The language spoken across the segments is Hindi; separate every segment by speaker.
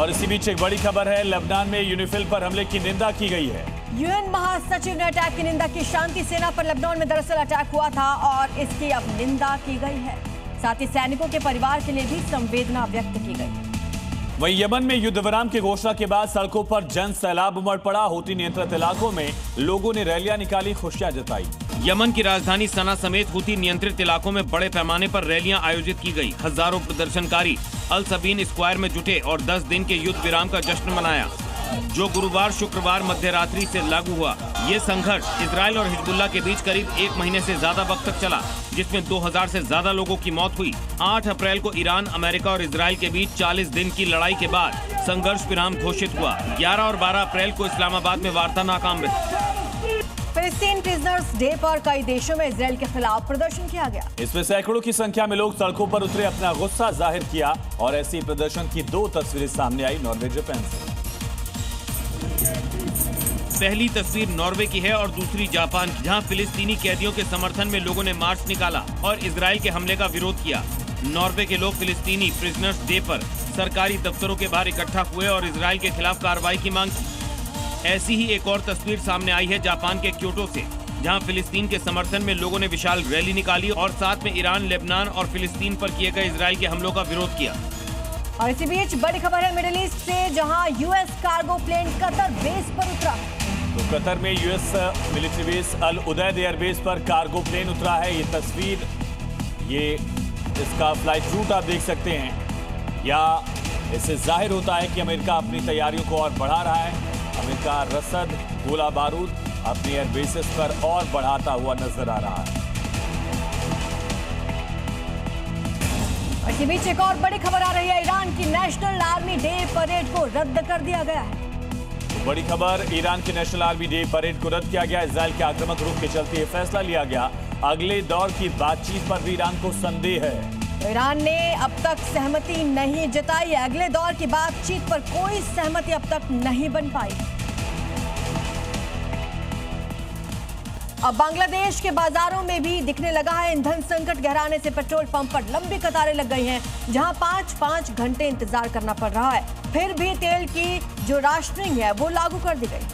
Speaker 1: और इसी बीच एक बड़ी खबर है, लेबनान में यूनिफिल पर हमले की निंदा की गई है।
Speaker 2: यूएन महासचिव ने अटैक की निंदा की। शांति सेना पर लेबनान में दरअसल अटैक हुआ था और इसकी अब निंदा की गई है। साथ ही सैनिकों के परिवार के लिए भी संवेदना व्यक्त की गई।
Speaker 1: वहीं यमन में युद्ध विराम की घोषणा के बाद सड़कों पर जन सैलाब उमड़ पड़ा। हूती नियंत्रित इलाकों में लोगों ने रैलियां निकाली, खुशियां जताई।
Speaker 3: यमन की राजधानी सना समेत हूती नियंत्रित इलाकों में बड़े पैमाने पर रैलियां आयोजित की गई। हजारों प्रदर्शनकारी अल सबीन स्क्वायर में जुटे और 10 दिन के युद्ध विराम का जश्न मनाया, जो गुरुवार शुक्रवार मध्यरात्रि से लागू हुआ। ये संघर्ष इजराइल और हिजबुल्लाह के बीच करीब 1 महीने से ज्यादा वक्त तक चला, जिसमें 2000 से ज्यादा लोगों की मौत हुई। 8 अप्रैल को ईरान, अमेरिका और इजराइल के बीच 40 दिन की लड़ाई के बाद संघर्ष विराम घोषित हुआ। 11 और 12 अप्रैल को इस्लामाबाद में वार्ता नाकाम रही।
Speaker 2: फिलिस्तीन प्रिजनर्स डे पर कई देशों में इजराइल के खिलाफ प्रदर्शन किया गया।
Speaker 1: इसमें सैकड़ों की संख्या में लोग सड़कों पर उतरे, अपना गुस्सा जाहिर किया और ऐसी प्रदर्शन की 2 तस्वीरें सामने आई नॉर्वे जापान से।
Speaker 3: पहली तस्वीर नॉर्वे की है और दूसरी जापान की, जहां फिलिस्तीनी कैदियों के समर्थन में लोगों ने मार्च निकाला और इजराइल के हमले का विरोध किया। नॉर्वे के लोग फिलिस्तीनी प्रिजनर्स डे पर सरकारी दफ्तरों के बाहर इकट्ठा हुए और इजराइल के खिलाफ कार्रवाई की मांग की। ऐसी ही एक और तस्वीर सामने आई है जापान के क्योटो से, जहां फिलिस्तीन के समर्थन में लोगों ने विशाल रैली निकाली और साथ में ईरान, लेबनान और फिलिस्तीन पर किए गए इजराइल के हमलों का विरोध किया।
Speaker 2: और इसी बीच बड़ी खबर है मिडिल ईस्ट से, जहां US cargo plane Qatar base पर उतरा।
Speaker 1: तो कतर में US military base Al Udeid airbase पर कार्गो प्लेन उतरा है। ये तस्वीर, ये इसका फ्लाइट रूट आप देख सकते हैं। या इससे जाहिर होता है कि अमेरिका अपनी तैयारियों को और बढ़ा रहा है। अमेरिका रसद, गोला बारूद अपनी एयरबेसेस पर और बढ़ाता हुआ नजर आ रहा है।
Speaker 2: इसी बीच एक और बड़ी खबर आ रही है, ईरान की नेशनल आर्मी डे परेड को रद्द कर दिया गया है।
Speaker 1: बड़ी खबर, ईरान की नेशनल आर्मी डे परेड को रद्द किया गया। इजराइल के आक्रामक रुख के चलते ये फैसला लिया गया। अगले दौर की बातचीत पर भी ईरान को संदेह है।
Speaker 2: ईरान ने अब तक सहमति नहीं जताई है। अगले दौर की बातचीत पर कोई सहमति अब तक नहीं बन पाई। अब बांग्लादेश के बाजारों में भी दिखने लगा है ईंधन संकट। गहराने से पेट्रोल पंप पर लंबी कतारें लग गई हैं, जहां 5-5 घंटे इंतजार करना पड़ रहा है। फिर भी तेल की जो राशनिंग है वो लागू कर दी गई।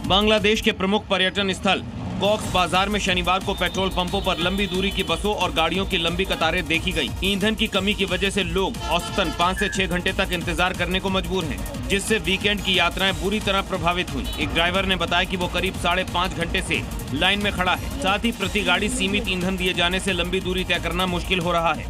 Speaker 3: बांग्लादेश के प्रमुख पर्यटन स्थल कॉक्स बाजार में शनिवार को पेट्रोल पंपों पर लंबी दूरी की बसों और गाड़ियों की लंबी कतारें देखी गई। ईंधन की कमी की वजह से लोग औसतन 5 से 6 घंटे तक इंतजार करने को मजबूर हैं, जिससे वीकेंड की यात्राएं बुरी तरह प्रभावित हुई। एक ड्राइवर ने बताया कि वो करीब 5.5 घंटे से लाइन में खड़ा है। साथ ही प्रति गाड़ी सीमित ईंधन दिए जाने से लंबी दूरी तय करना मुश्किल हो रहा है।